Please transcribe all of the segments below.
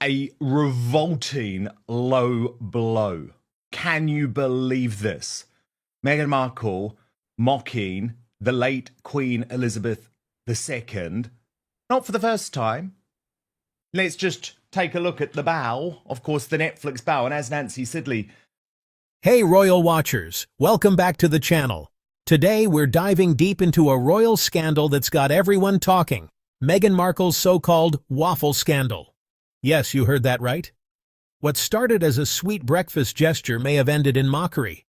a revolting low blow. Can you believe this? Meghan Markle mocking the late Queen Elizabeth II, not for the first time. Let's just take a look at the bow, of course, the Netflix bow, and as Nancy Sidley. Hey Royal Watchers, welcome back to the channel. Today we're diving deep into a royal scandal that's got everyone talking. Meghan Markle's so-called waffle scandal. Yes, you heard that right. What started as a sweet breakfast gesture may have ended in mockery.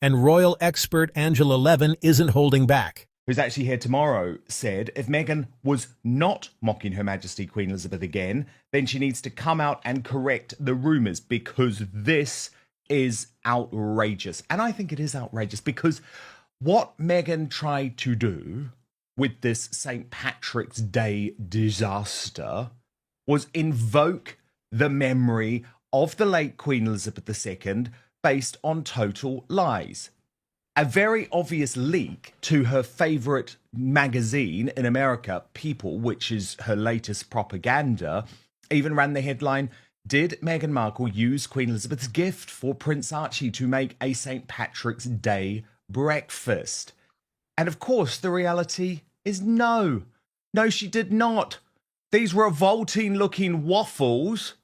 And royal expert Angela Levin isn't holding back. Who's actually here tomorrow, said if Meghan was not mocking Her Majesty Queen Elizabeth again, then she needs to come out and correct the rumours, because this is outrageous. And I think it is outrageous because what Meghan tried to do with this St. Patrick's Day disaster was invoke the memory of the late Queen Elizabeth II based on total lies. A very obvious leak to her favourite magazine in America, People, which is her latest propaganda, even ran the headline, "Did Meghan Markle use Queen Elizabeth's gift for Prince Archie to make a St. Patrick's Day breakfast?" And of course, the reality is no. No, she did not. These revolting-looking waffles,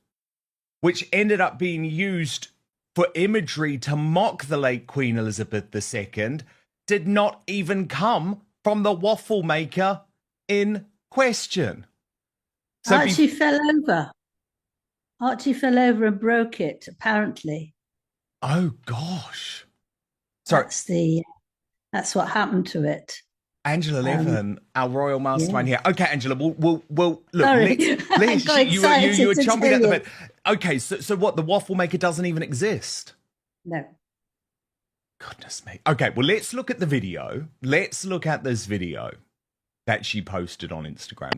which ended up being used for imagery to mock the late Queen Elizabeth II, did not even come from the waffle maker in question. So Archie fell over. Archie fell over and broke it, apparently. Oh, gosh. Sorry. That's what happened to it. Angela Levin, our royal mastermind here. Okay, Angela, we'll look. Sorry. You were chomping at the bit. Okay, so what? The waffle maker doesn't even exist? No. Goodness me. Okay, well, let's look at the video. Let's look at this video that she posted on Instagram.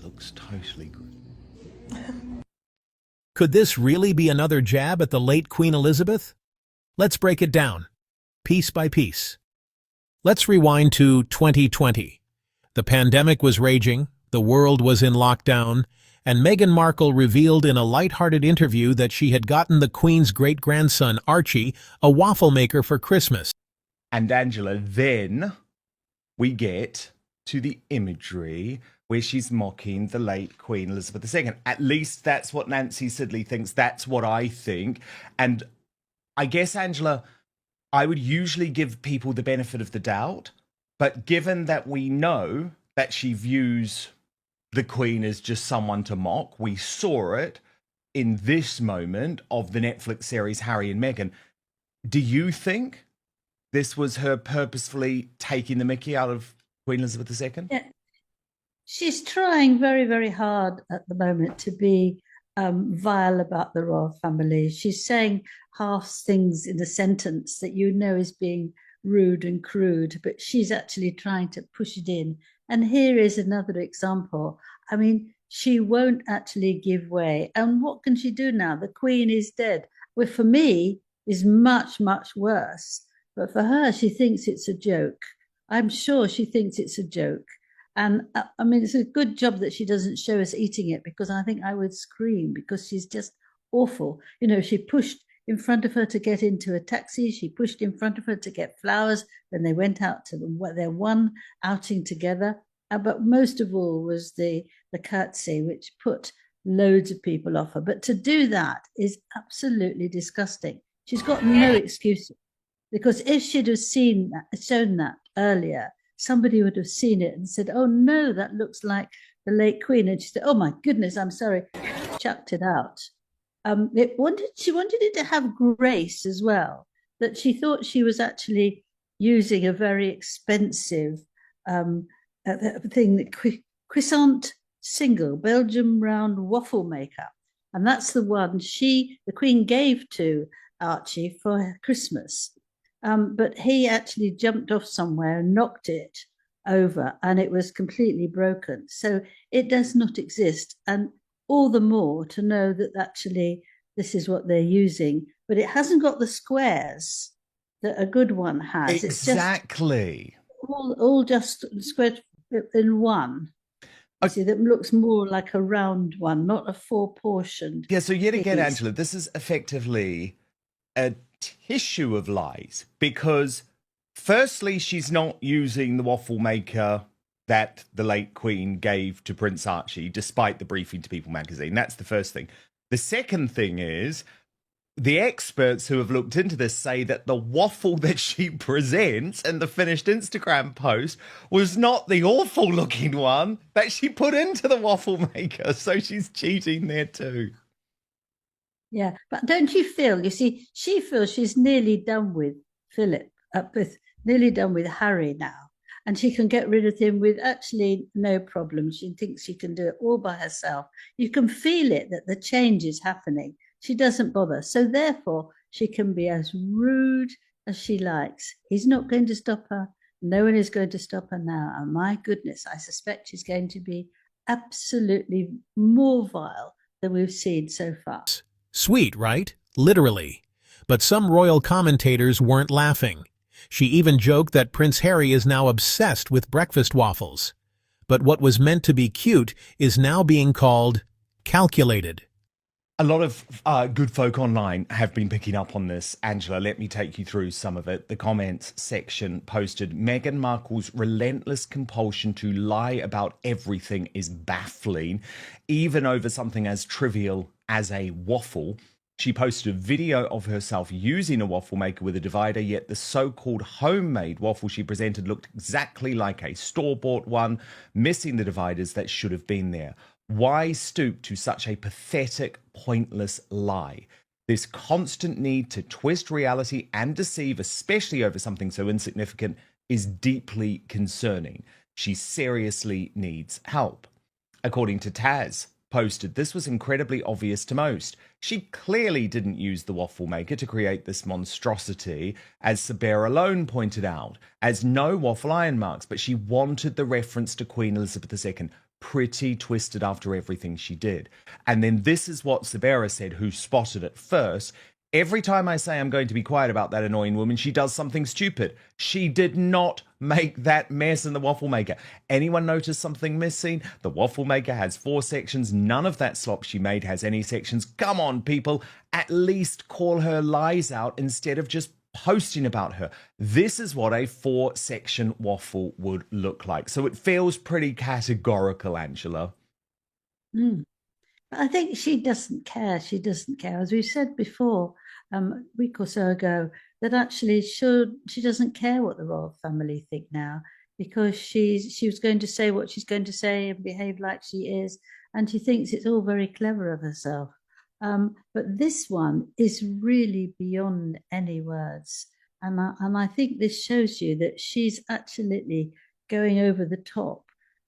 Looks totally good. Could this really be another jab at the late Queen Elizabeth? Let's break it down, piece by piece. Let's rewind to 2020. The pandemic was raging, the world was in lockdown, and Meghan Markle revealed in a light-hearted interview that she had gotten the Queen's great-grandson, Archie, a waffle maker for Christmas. And Angela, then we get to the imagery where she's mocking the late Queen Elizabeth II. At least that's what Nancy Sidley thinks. That's what I think. And I guess, Angela, I would usually give people the benefit of the doubt. But given that we know that she views the Queen as just someone to mock, we saw it in this moment of the Netflix series Harry and Meghan. Do you think this was her purposefully taking the mickey out of Queen Elizabeth II? Yeah. She's trying very, very hard at the moment to be vile about the royal family. She's saying half things in a sentence that you know is being rude and crude, but she's actually trying to push it in. And here is another example. I mean, she won't actually give way. And what can she do now? The Queen is dead. Well, for me, is much, much worse. But for her, she thinks it's a joke. I'm sure she thinks it's a joke. And I mean, it's a good job that she doesn't show us eating it, because I think I would scream, because she's just awful. You know, she pushed in front of her to get into a taxi. She pushed in front of her to get flowers when they went out to their one outing together. But most of all was the curtsy, which put loads of people off her. But to do that is absolutely disgusting. She's got no excuse, because if she'd have shown that earlier, somebody would have seen it and said, "Oh no, that looks like the late Queen." And she said, "Oh my goodness, I'm sorry," chucked it out. She wanted it to have grace as well, that she thought she was actually using a very expensive thing, that croissant single Belgium round waffle maker. And that's the one the Queen gave to Archie for Christmas. But he actually jumped off somewhere and knocked it over, and it was completely broken. So it does not exist. And all the more to know that actually this is what they're using, but it hasn't got the squares that a good one has. It's just Exactly. all just squared in one. You see, that looks more like a round one, not a four-portioned Yeah, so yet again, piece. Angela, this is effectively a tissue of lies because, firstly, she's not using the waffle maker that the late Queen gave to Prince Archie, despite the briefing to People magazine. That's the first thing. The second thing is the experts who have looked into this say that the waffle that she presents in the finished Instagram post was not the awful looking one that she put into the waffle maker. So she's cheating there too. Yeah, but don't you feel, you see, she feels she's nearly done with Philip, nearly done with Harry now, and she can get rid of him with actually no problem. She thinks she can do it all by herself. You can feel it that the change is happening. She doesn't bother. So therefore, she can be as rude as she likes. He's not going to stop her. No one is going to stop her now. And my goodness, I suspect she's going to be absolutely more vile than we've seen so far. Sweet, right? Literally. But some royal commentators weren't laughing. She even joked that Prince Harry is now obsessed with breakfast waffles. But what was meant to be cute is now being called calculated. A lot of good folk online have been picking up on this. Angela, let me take you through some of it. The comments section posted, Meghan Markle's relentless compulsion to lie about everything is baffling, even over something as trivial as a waffle. She posted a video of herself using a waffle maker with a divider, yet the so-called homemade waffle she presented looked exactly like a store-bought one, missing the dividers that should have been there. Why stoop to such a pathetic, pointless lie? This constant need to twist reality and deceive, especially over something so insignificant, is deeply concerning. She seriously needs help. According to Taz, posted, this was incredibly obvious to most. She clearly didn't use the waffle maker to create this monstrosity, as Sabere alone pointed out, as no waffle iron marks, but she wanted the reference to Queen Elizabeth II. Pretty twisted after everything she did. And then this is what Sabera said, who spotted it first. Every time I say I'm going to be quiet about that annoying woman, she does something stupid. She did not make that mess in the waffle maker. Anyone notice something missing? The waffle maker has 4 sections. None of that slop she made has any sections. Come on, people. At least call her lies out instead of just posting about her. This is what a 4-section waffle would look like. So it feels pretty categorical, Angela. Mm. I think she doesn't care. She doesn't care. As we said before, a week or so ago, that actually she doesn't care what the royal family think now, because she was going to say what she's going to say and behave like she is, and she thinks it's all very clever of herself. But this one is really beyond any words. And I think this shows you that she's absolutely going over the top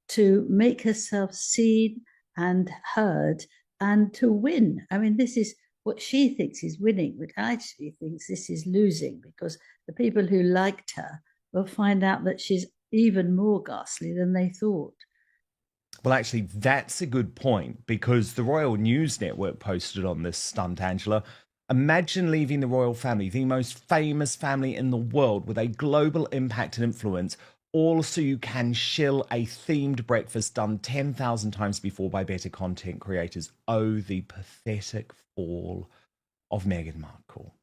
to make herself seen and heard and to win. I mean, this is what she thinks is winning, but actually thinks this is losing, because the people who liked her will find out that she's even more ghastly than they thought. Well, actually, that's a good point, because the Royal News Network posted on this stunt, Angela. Imagine leaving the royal family, the most famous family in the world, with a global impact and influence, all so you can shill a themed breakfast done 10,000 times before by better content creators. Oh, the pathetic fall of Meghan Markle.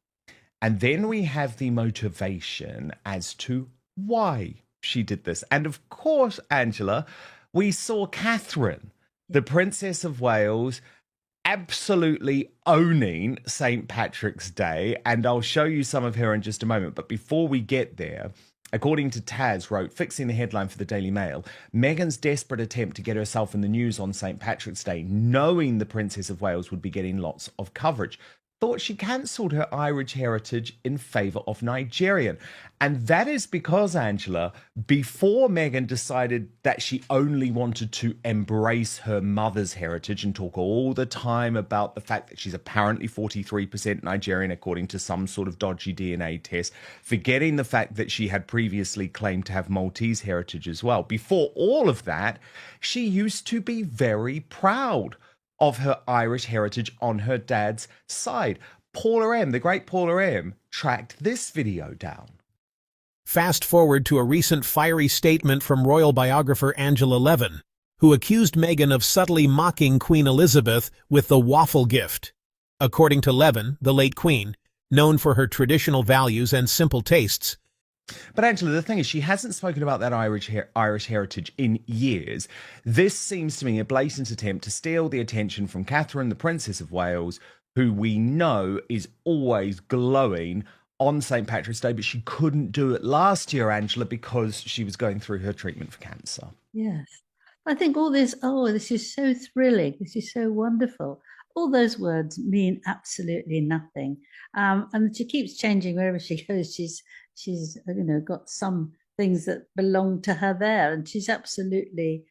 And then we have the motivation as to why she did this. And of course, Angela, we saw Catherine, the Princess of Wales, absolutely owning St. Patrick's Day. And I'll show you some of her in just a moment. But before we get there, according to Taz wrote, fixing the headline for the Daily Mail, Meghan's desperate attempt to get herself in the news on St. Patrick's Day, knowing the Princess of Wales would be getting lots of coverage. thought she cancelled her Irish heritage in favour of Nigerian. And that is because, Angela, before Meghan decided that she only wanted to embrace her mother's heritage and talk all the time about the fact that she's apparently 43% Nigerian according to some sort of dodgy DNA test, forgetting the fact that she had previously claimed to have Maltese heritage as well. Before all of that, she used to be very proud of her Irish heritage on her dad's side. Paula M, the great Paula M, tracked this video down. Fast forward to a recent fiery statement from royal biographer Angela Levin, who accused Meghan of subtly mocking Queen Elizabeth with the waffle gift. According to Levin, the late Queen, known for her traditional values and simple tastes. But Angela, the thing is, she hasn't spoken about that Irish heritage in years. This seems to me a blatant attempt to steal the attention from Catherine, the Princess of Wales, who we know is always glowing on St. Patrick's Day, but she couldn't do it last year, Angela, because she was going through her treatment for cancer. Yes. I think all this, this is so thrilling. This is so wonderful. All those words mean absolutely nothing. And she keeps changing wherever she goes. She's got some things that belong to her there, and she's absolutely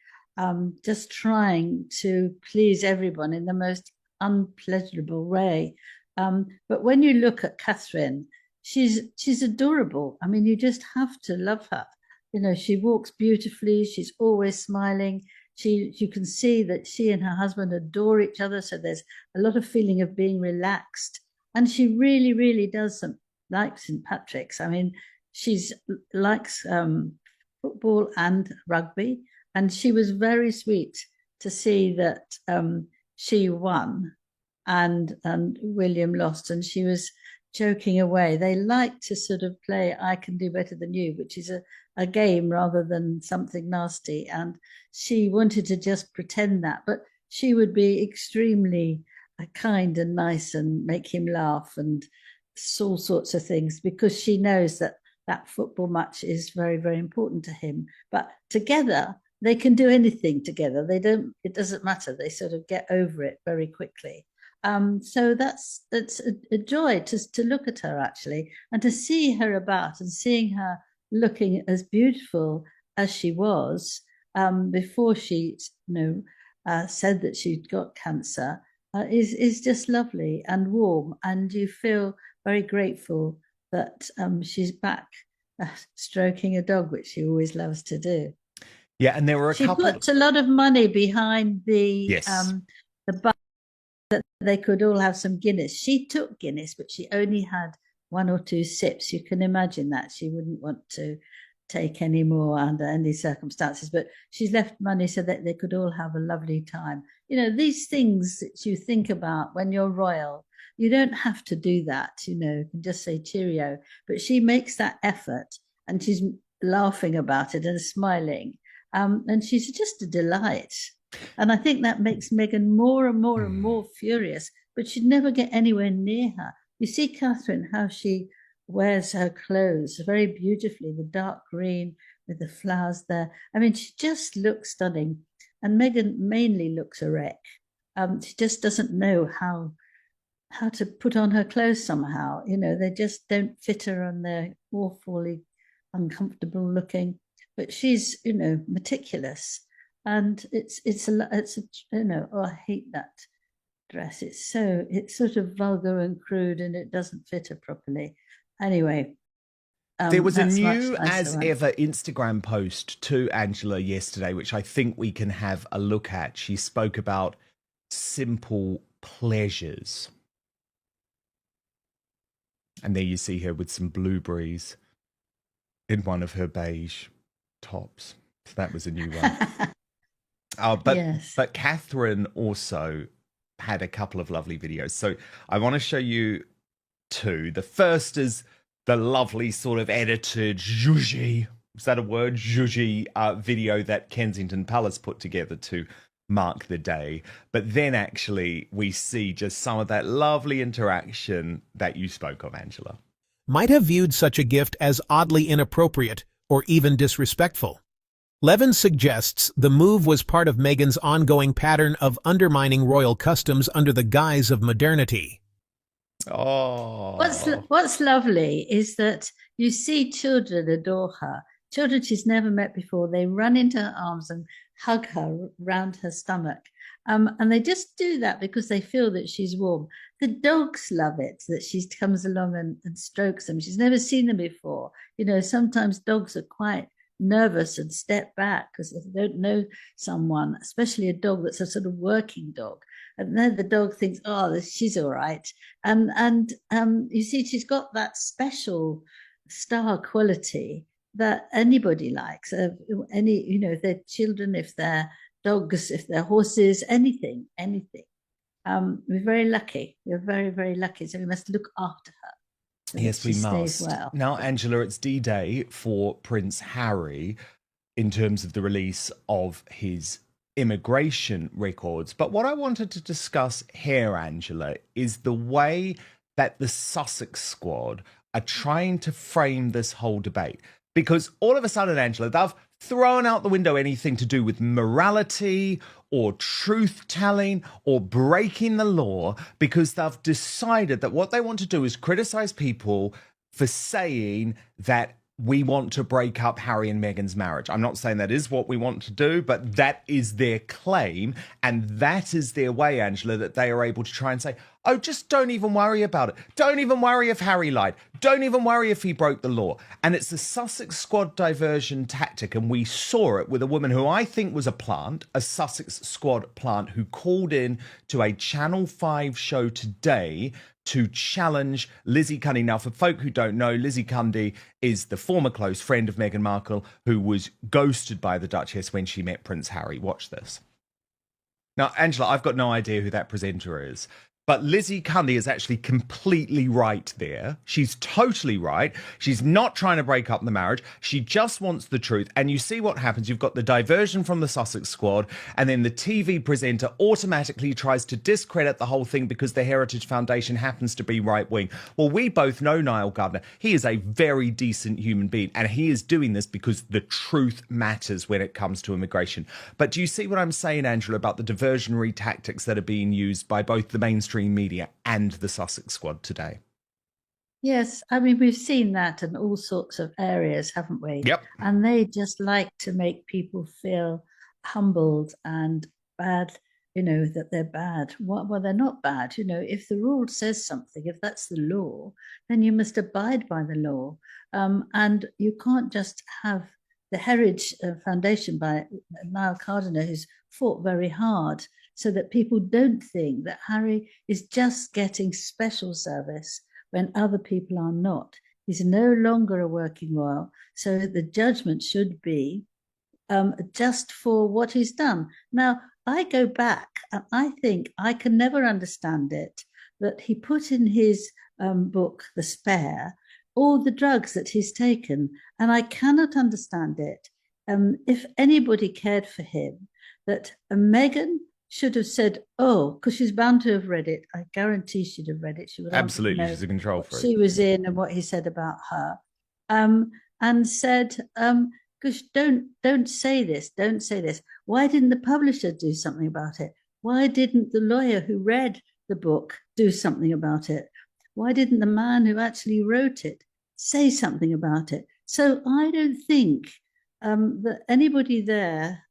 just trying to please everyone in the most unpleasurable way. But when you look at Catherine, she's adorable. I mean, you just have to love her. She walks beautifully. She's always smiling. You can see that she and her husband adore each other. So there's a lot of feeling of being relaxed, and she really, really does like St. Patrick's. I mean, she's likes football and rugby, and she was very sweet to see that she won and William lost, and she was joking away. They like to sort of play I can do better than you, which is a game rather than something nasty, and she wanted to just pretend that, but she would be extremely kind and nice and make him laugh and all sorts of things, because she knows that football match is very, very important to him. But together, they can do anything together. It doesn't matter. They sort of get over it very quickly. So that's a joy to look at her, actually, and to see her about and seeing her looking as beautiful as she was before she said that she'd got cancer is just lovely and warm, and you feel very grateful that she's back stroking a dog, which she always loves to do. Yeah, and there were She put a lot of money behind the bar that they could all have some Guinness. She took Guinness, but she only had 1 or 2 sips. You can imagine that she wouldn't want to take any more under any circumstances, but she's left money so that they could all have a lovely time. These things that you think about when you're royal, you don't have to do that, you can just say cheerio, but she makes that effort, and she's laughing about it and smiling, and she's just a delight. And I think that makes Meghan more and more and more furious, but she'd never get anywhere near her. You see Catherine, how she wears her clothes very beautifully, the dark green with the flowers there. I mean, she just looks stunning. And Meghan mainly looks a wreck. She just doesn't know how to put on her clothes somehow. They just don't fit her, and they're awfully uncomfortable looking. But she's, meticulous. And I hate that dress. It's sort of vulgar and crude, and it doesn't fit her properly. Anyway, there was a new as ever Instagram post to Angela yesterday, which I think we can have a look at. She spoke about simple pleasures. And there you see her with some blueberries in one of her beige tops. So that was a new one. But Catherine also had a couple of lovely videos. So I want to show you 2. The first is the lovely sort of edited zhuzhy, is that a word? Zhuzhy video that Kensington Palace put together to mark the day. But then actually we see just some of that lovely interaction that you spoke of, Angela. Might have viewed such a gift as oddly inappropriate or even disrespectful. Levin suggests the move was part of Meghan's ongoing pattern of undermining royal customs under the guise of modernity. Oh, What's lovely is that you see children adore her. Children she's never met before. They run into her arms and hug her round her stomach. And they just do that because they feel that she's warm. The dogs love it that she comes along and strokes them. She's never seen them before. You know, sometimes dogs are quite nervous and step back because they don't know someone, especially a dog that's a sort of working dog. And then the dog thinks, oh, she's all right. And you see, she's got that special star quality that anybody likes. Any, you know, if they're children, if they're dogs, if they're horses, anything, anything. We're very lucky. We're very, very lucky. So we must look after her so that yes, she we stays must. well. Now, Angela, it's D-Day for Prince Harry in terms of the release of his immigration records. But what I wanted to discuss here, Angela, is the way that the Sussex squad are trying to frame this whole debate. Because all of a sudden, Angela, they've thrown out the window anything to do with morality or truth telling or breaking the law, because they've decided that what they want to do is criticize people for saying that we want to break up Harry and Meghan's marriage. I'm not saying that is what we want to do, but that is their claim. And that is their way, Angela, that they are able to try and say, oh, just don't even worry about it. Don't even worry if Harry lied. Don't even worry if he broke the law. And it's a Sussex squad diversion tactic. And we saw it with a woman who I think was a plant, a Sussex squad plant, who called in to a Channel 5 show today to challenge Lizzie Cundy. Now, for folk who don't know, Lizzie Cundy is the former close friend of Meghan Markle who was ghosted by the Duchess when she met Prince Harry. Watch this. Now, Angela, I've got no idea who that presenter is. But Lizzie Cundy is actually completely right there. She's totally right. She's not trying to break up the marriage. She just wants the truth. And you see what happens. You've got the diversion from the Sussex squad, and then the TV presenter automatically tries to discredit the whole thing because the Heritage Foundation happens to be right-wing. Well, we both know Niall Gardner. He is a very decent human being, and he is doing this because the truth matters when it comes to immigration. But do you see what I'm saying, Angela, about the diversionary tactics that are being used by both the mainstream media and the Sussex squad today? Yes, I mean, we've seen that in all sorts of areas, haven't we? Yep. And they just like to make people feel humbled and bad, you know, that they're bad. Well, they're not bad. You know, if the rule says something, if that's the law, then you must abide by the law. And you can't just have the Heritage Foundation by Niall Gardner, who's fought very hard so that people don't think that Harry is just getting special service when other people are not. He's no longer a working royal, so the judgment should be just for what he's done. Now, I go back and I think I can never understand it that he put in his book, The Spare, all the drugs that he's taken, and I cannot understand it. If anybody cared for him, that Meghan should have said, oh, because she's bound to have read it. I guarantee she'd have read it. She would Absolutely, know she's a control what freak. she was in and what he said about her. And said, gosh, don't say this, don't say this. Why didn't the publisher do something about it? Why didn't the lawyer who read the book do something about it? Why didn't the man who actually wrote it say something about it? So I don't think that anybody there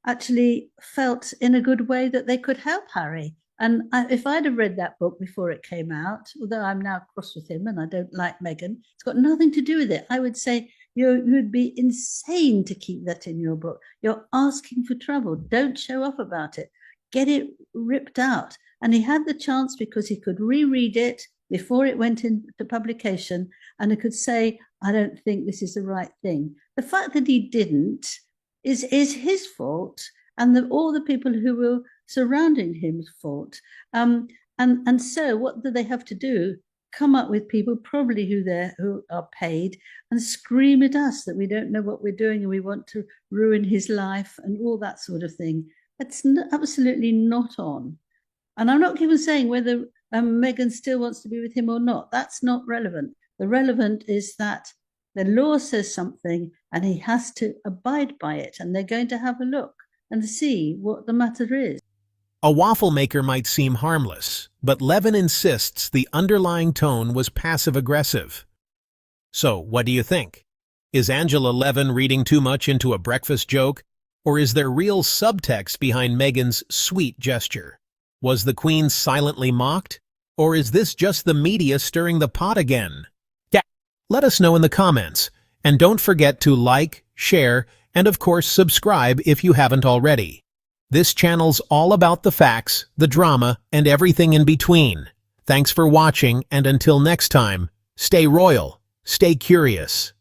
actually felt in a good way that they could help Harry. And if I'd have read that book before it came out, although I'm now cross with him and I don't like Meghan, it's got nothing to do with it. I would say you'd be insane to keep that in your book. You're asking for trouble. Don't show off about it. Get it ripped out. And he had the chance because he could reread it before it went into publication and he could say, I don't think this is the right thing. The fact that he didn't is his fault and all the people who were surrounding him's fault. And so what do they have to do? Come up with people probably who are paid and scream at us that we don't know what we're doing and we want to ruin his life and all that sort of thing. That's absolutely not on. And I'm not even saying whether Meghan still wants to be with him or not. That's not relevant. The relevant is that the law says something and he has to abide by it. And they're going to have a look and see what the matter is. A waffle maker might seem harmless, but Levin insists the underlying tone was passive-aggressive. So, what do you think? Is Angela Levin reading too much into a breakfast joke, or is there real subtext behind Meghan's sweet gesture? Was the Queen silently mocked, or is this just the media stirring the pot again? Yeah, let us know in the comments, and don't forget to like, share, and of course subscribe if you haven't already. This channel's all about the facts, the drama, and everything in between. Thanks for watching, and until next time, stay royal, stay curious.